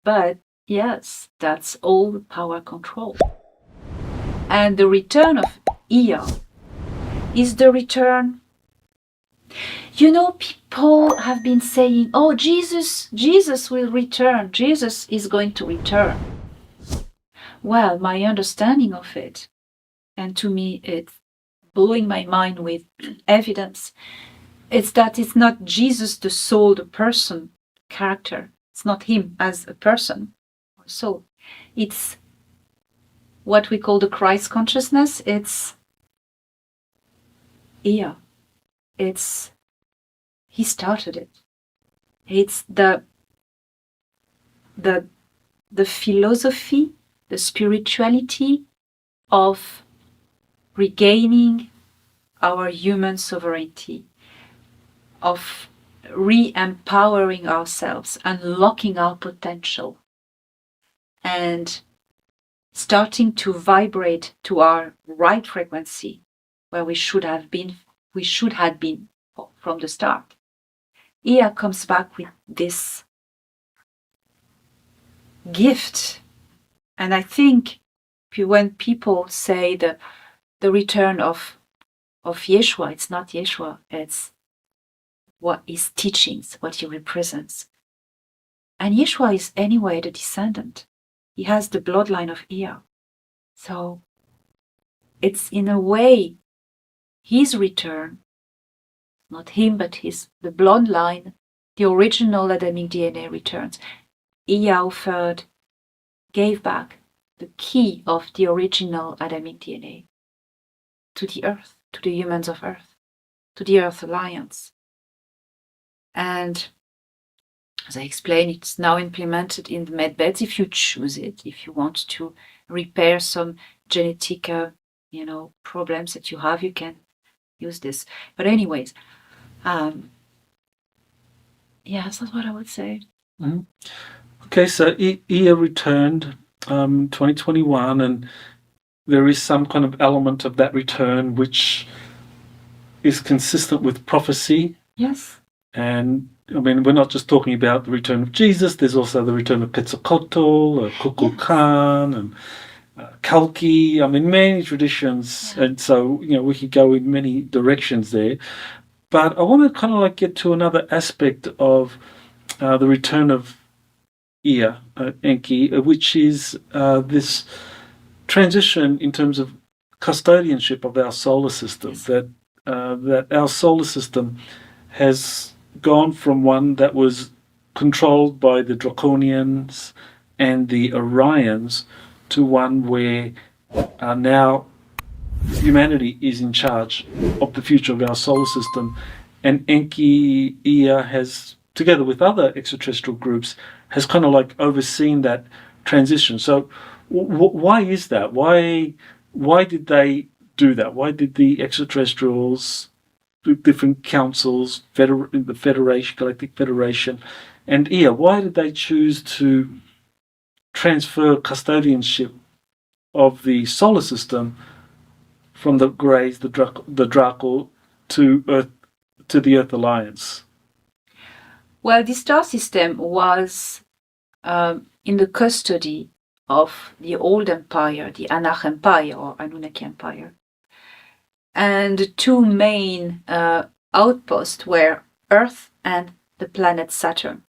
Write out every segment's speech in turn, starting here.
But yes, that's all power control. And the return of Ea is the return. You know, people have been saying, oh, Jesus will return. Jesus is going to return. Well, my understanding of it, and to me it's blowing my mind with evidence, it's that it's not Jesus the soul, the person, character. It's not him as a person or soul. It's what we call the Christ consciousness. It's Ea. He started it. It's the philosophy, the spirituality of regaining our human sovereignty, of re-empowering ourselves, unlocking our potential, and starting to vibrate to our right frequency, where we should have been from the start. Ea comes back with this gift. And I think when people say the return of Yeshua, it's not Yeshua, it's what his teachings, what he represents. And Yeshua is anyway the descendant. He has the bloodline of Ea. So it's in a way his return, not him, but the bloodline, the original Adamic DNA returns. Ea offered, gave back the key of the original Adamic DNA to the earth, to the humans of earth, to the Earth Alliance. And as I explained, it's now implemented in the medbeds if you choose it, if you want to repair some genetic problems that you have, you can use this. But anyways, that's what I would say. Mm-hmm. Okay, so Ea returned 2021, and there is some kind of element of that return which is consistent with prophecy. Yes. And I mean, we're not just talking about the return of Jesus, there's also the return of Quetzalcoatl, Kukulkan, and Kalki. I mean, many traditions. Yeah. And so, we could go in many directions there. But I want to kind of get to another aspect of the return of Ea, Enki, which is this transition in terms of custodianship of our solar system. Yes. That our solar system has gone from one that was controlled by the Draconians and the Orions to one where now humanity is in charge of the future of our solar system. And Enki, Ea has, together with other extraterrestrial groups, has kind of overseen that transition. So why is that? Why did they do that? Why did the extraterrestrials, different councils, the Federation, Galactic Federation, and Ea, why did they choose to transfer custodianship of the solar system from the Greys, the Draco, to the Earth Alliance? Well, the star system was in the custody of the old empire, the Anak Empire or Anunnaki Empire. And the two main outposts were Earth and the planet Saturn.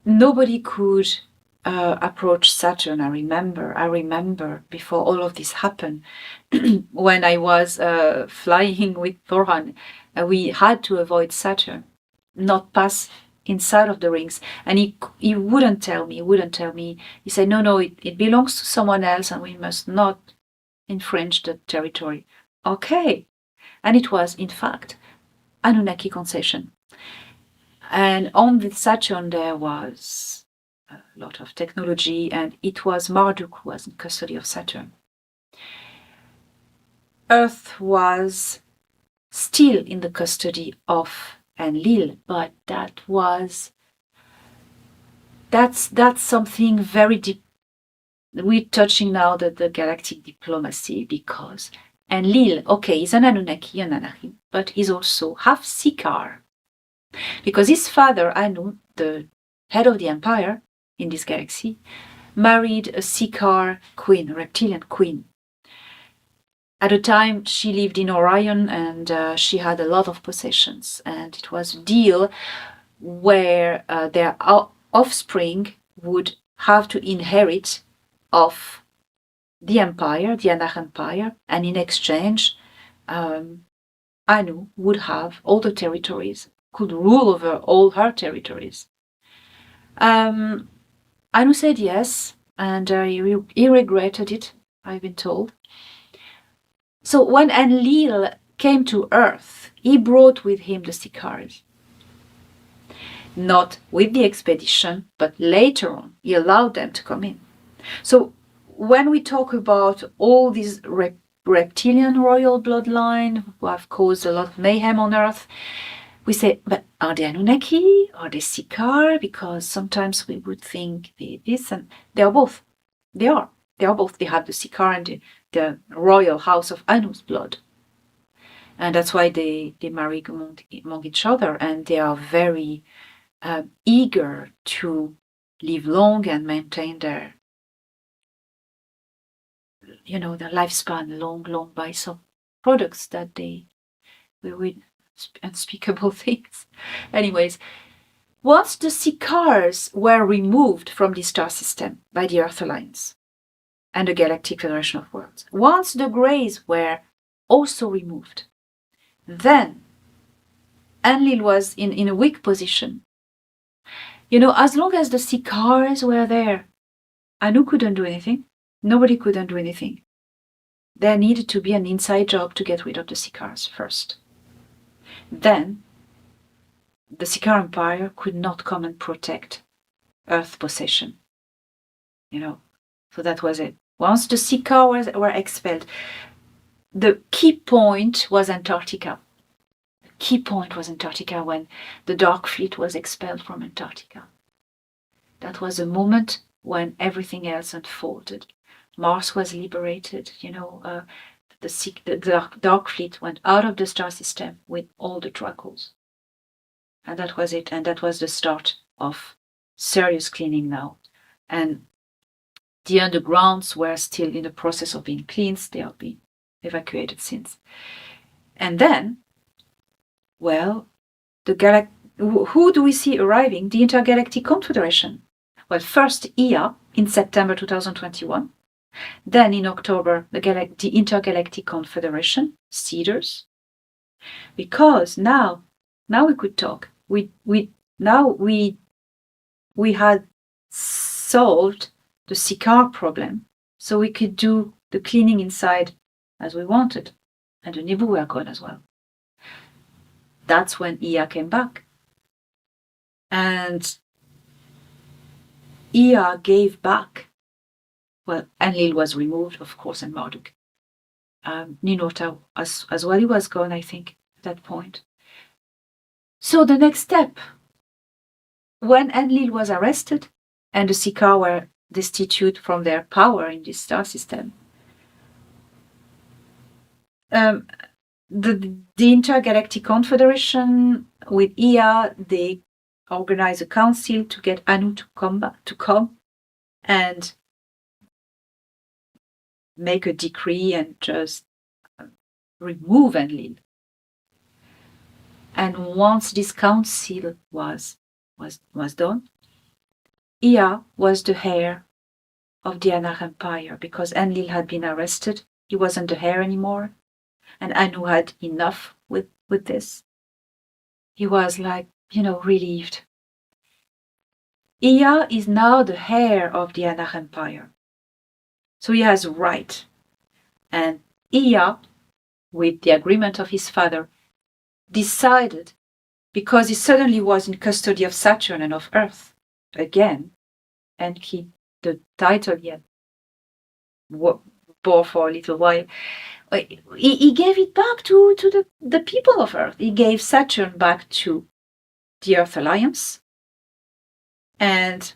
Nobody could approach Saturn. I remember before all of this happened, when I was flying with Thoran, we had to avoid Saturn, not pass inside of the rings. And he wouldn't tell me. He said, no, it belongs to someone else and we must not infringe the territory. Okay. And it was, in fact, Anunnaki concession. And on the Saturn there was a lot of technology, and it was Marduk who was in custody of Saturn. Earth was still in the custody of Enlil, but that's something very deep. We're touching now the galactic diplomacy, because Enlil, okay, he's an Anunnaki, but he's also half Sikaar. Because his father, Anu, the head of the empire in this galaxy, married a Sikaar queen, a reptilian queen. At the time, she lived in Orion, and she had a lot of possessions. And it was a deal where their offspring would have to inherit of the empire, the Anunnaki empire, and in exchange, Anu would have all the territories, could rule over all her territories. Anu said yes, and he regretted it, I've been told. So when Enlil came to Earth, he brought with him the Sikaars. Not with the expedition, but later on, he allowed them to come in. So when we talk about all these reptilian royal bloodline who have caused a lot of mayhem on Earth, we say, but are they Anunnaki? Are they Sikaar? Because sometimes we would think this, and they are both. They are both. They have the Sikaar and the royal house of Anu's blood. And that's why they marry among each other, and they are very eager to live long and maintain their lifespan long by some products that they with unspeakable things. Anyways, once the Sikaars were removed from the star system by the Earth Alliance and the Galactic Federation of Worlds, once the Greys were also removed, then Enlil was in a weak position. As long as the Sikaars were there, Anu couldn't do anything. Nobody couldn't do anything. There needed to be an inside job to get rid of the Sikaars first. Then, the Sikaar Empire could not come and protect Earth possession. So that was it. Once the Sikaar were expelled, the key point was Antarctica. The key point was Antarctica when the Dark Fleet was expelled from Antarctica. That was a moment when everything else unfolded. Mars was liberated, the Dark Fleet went out of the star system with all the Dracos. And that was it, and that was the start of serious cleaning now. And the undergrounds were still in the process of being cleansed. They have been evacuated since. And then, well, who do we see arriving? The Intergalactic Confederation. Well, first Ea in September 2021. Then in October, the Intergalactic Confederation, Cedars. Because now we could talk. We had solved the Sikaar problem, so we could do the cleaning inside as we wanted, and the Nibu were gone as well. That's when Ea came back, and Ea gave back. Well, Enlil was removed, of course, and Marduk. Ninurta as well, he was gone, I think, at that point. So the next step, when Enlil was arrested and the Sikaar were destitute from their power in this star system, the Intergalactic Confederation with Ea, they organized a council to get Anu to come and make a decree and just remove Enlil. And once this council was done, Ea was the heir of the Anunnaki Empire because Enlil had been arrested. He wasn't the heir anymore, and Anu had enough with this. He was relieved. Ea is now the heir of the Anunnaki Empire. So he has a right. And Ea, with the agreement of his father, decided, because he suddenly was in custody of Saturn and of Earth, again, Enki, the title he had bore for a little while, he gave it back to the people of Earth. He gave Saturn back to the Earth Alliance. And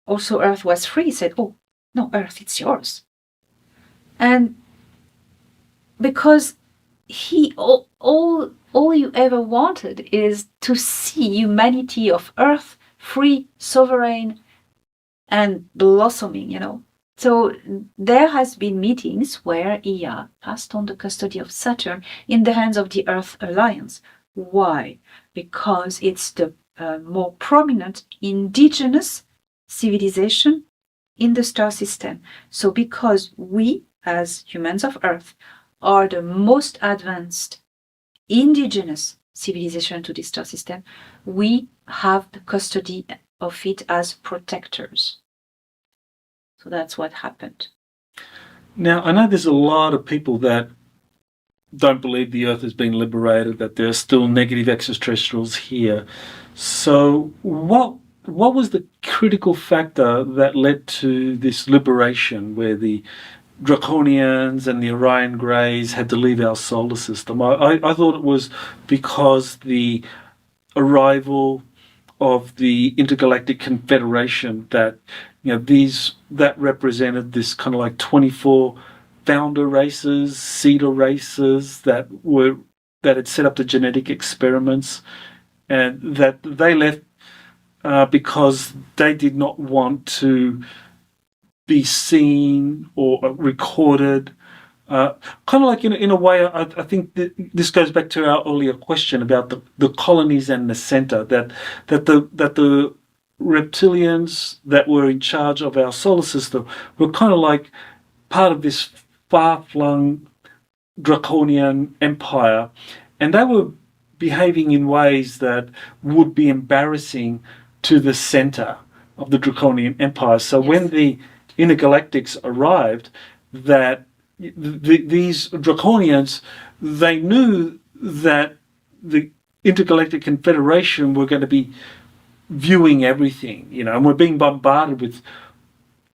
also Earth was free. He said, oh, no, Earth, it's yours. And because all you ever wanted is to see humanity of Earth free, sovereign, and blossoming, So there has been meetings where Ea passed on the custody of Saturn in the hands of the Earth Alliance. Why? Because it's the more prominent indigenous civilization in the star system. So because we, as humans of Earth, are the most advanced indigenous civilization to the star system, we have the custody of it as protectors. So that's what happened. Now, I know there's a lot of people that don't believe the Earth has been liberated, that there are still negative extraterrestrials here. So what was the critical factor that led to this liberation where the Draconians and the Orion Greys had to leave our solar system? I thought it was because the arrival of the Intergalactic Confederation that that represented this kind of like 24 founder races, seeder races that had set up the genetic experiments, and that they left because they did not want to be seen or recorded. Kind of like in a way, I think this goes back to our earlier question about the colonies and the center. That the reptilians that were in charge of our solar system were kind of like part of this far-flung draconian empire, and they were behaving in ways that would be embarrassing to the center of the draconian empire. So when the intergalactics arrived, that these draconians, they knew that the Intergalactic Confederation were going to be viewing everything, and we're being bombarded with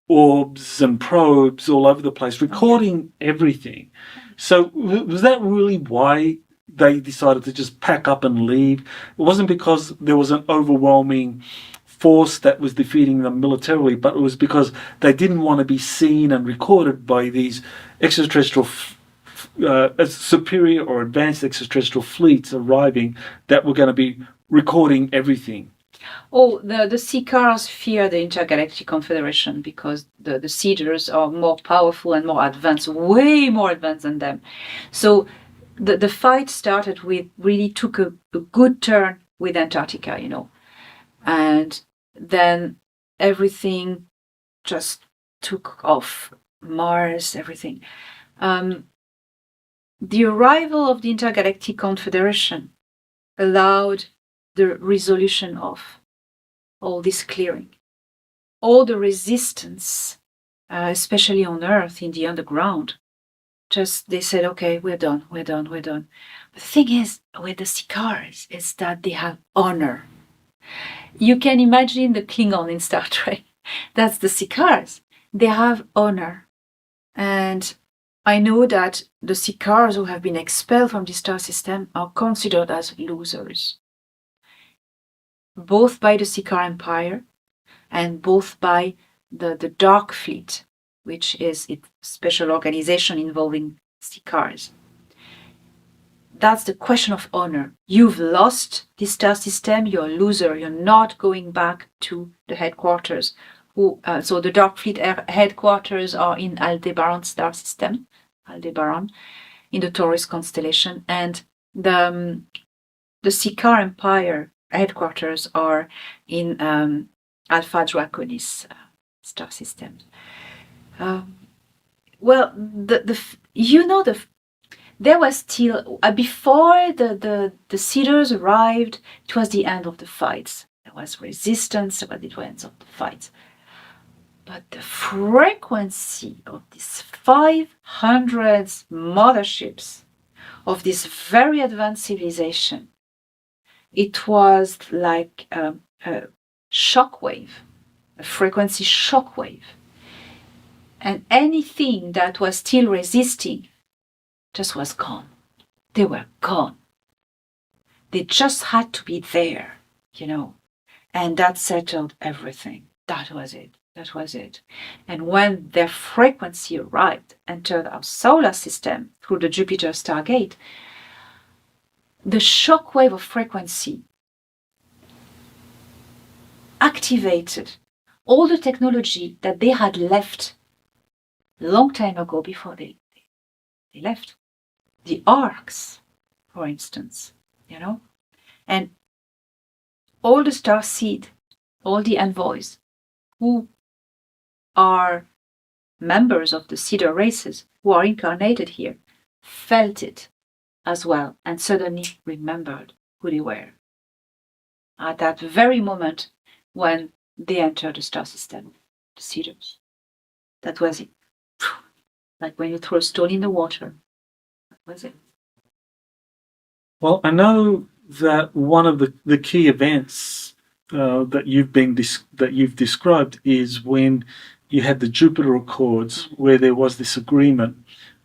orbs and probes all over the place, recording everything. So was that really why they decided to just pack up and leave? It wasn't because there was an overwhelming force that was defeating them militarily, but it was because they didn't want to be seen and recorded by these extraterrestrial superior or advanced extraterrestrial fleets arriving that were going to be recording everything. Oh, the Seekers fear the Intergalactic Confederation because the Seeders are more powerful and more advanced, way more advanced than them. So the fight started with, really took a good turn with Antarctica, and then everything just took off. Mars, everything. The arrival of the Intergalactic Confederation allowed the resolution of all this clearing. All the resistance, especially on Earth in the underground, they said, okay, we're done. But the thing is, with the Seekers, is that they have honor. You can imagine the Klingon in Star Trek. That's the Seekers. They have honor. And I know that the Seekers who have been expelled from the star system are considered as losers, both by the Seeker Empire and both by the Dark Fleet, which is a special organization involving Seekers. That's the question of honor. You've lost the star system, you're a loser, you're not going back to the headquarters. So the Dark Fleet headquarters are in Aldebaran star system, Aldebaran, in the Taurus constellation, and the Seeker Empire headquarters are in Alpha Draconis star system. There was still before the Seeders arrived. It was the end of the fights. There was resistance, but it was the end of the fights. But the frequency of these 500 motherships of this very advanced civilization, it was like a shockwave, a frequency shockwave. And anything that was still resisting just was gone. They were gone. They just had to be there, and that settled everything. That was it. And when their frequency arrived, entered our solar system through the Jupiter Stargate, the shockwave of frequency activated all the technology that they had left a long time ago before they left. The arcs, for instance, and all the starseed, all the envoys who are members of the cedar races who are incarnated here felt it as well and suddenly remembered who they were at that very moment when they entered the star system, the cedars. That was it. Like when you throw a stone in the water. That was it. Well, I know that one of the key events that you've described is when you had the Jupiter Accords, where there was this agreement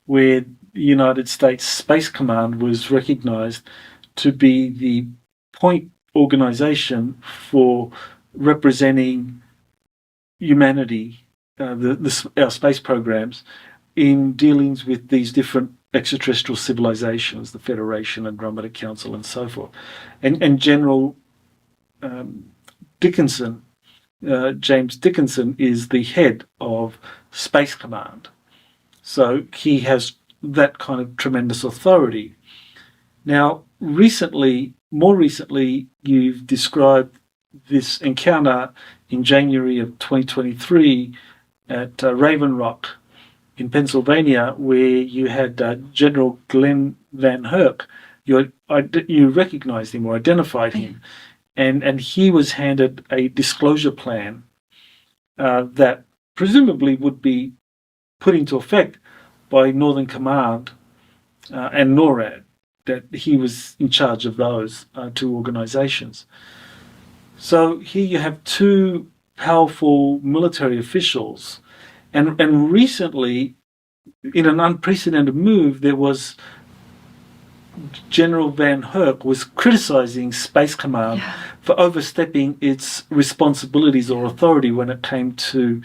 where the United States Space Command was recognized to be the point organization for representing humanity, our space programs, in dealings with these different extraterrestrial civilizations, the Federation, Andromeda Council, and so forth. And General Dickinson, James Dickinson, is the head of Space Command. So he has that kind of tremendous authority. Now, more recently, you've described this encounter in January of 2023 at Raven Rock in Pennsylvania, where you had General Glenn Van Herk. You recognized him or identified him, and he was handed a disclosure plan that presumably would be put into effect by Northern Command and NORAD, that he was in charge of those two organizations. So here you have two powerful military officials, and recently, in an unprecedented move, there was General Van Herk was criticizing Space Command for overstepping its responsibilities or authority when it came to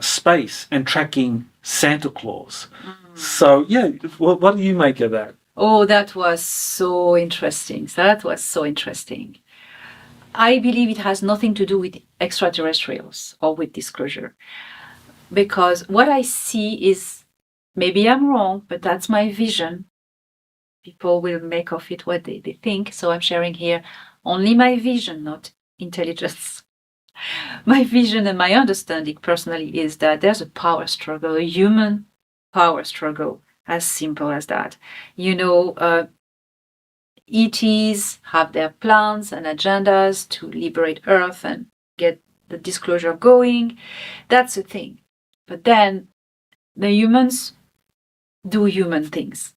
space and tracking Santa Claus. So, what do you make of that? Oh, that was so interesting. I believe it has nothing to do with extraterrestrials or with disclosure. Because what I see is, maybe I'm wrong, but that's my vision. People will make of it what they think. So I'm sharing here only my vision, not intelligence. My vision and my understanding personally is that there's a power struggle, a human power struggle, as simple as that. ETs have their plans and agendas to liberate Earth and get the disclosure going. That's a thing. But then the humans do human things.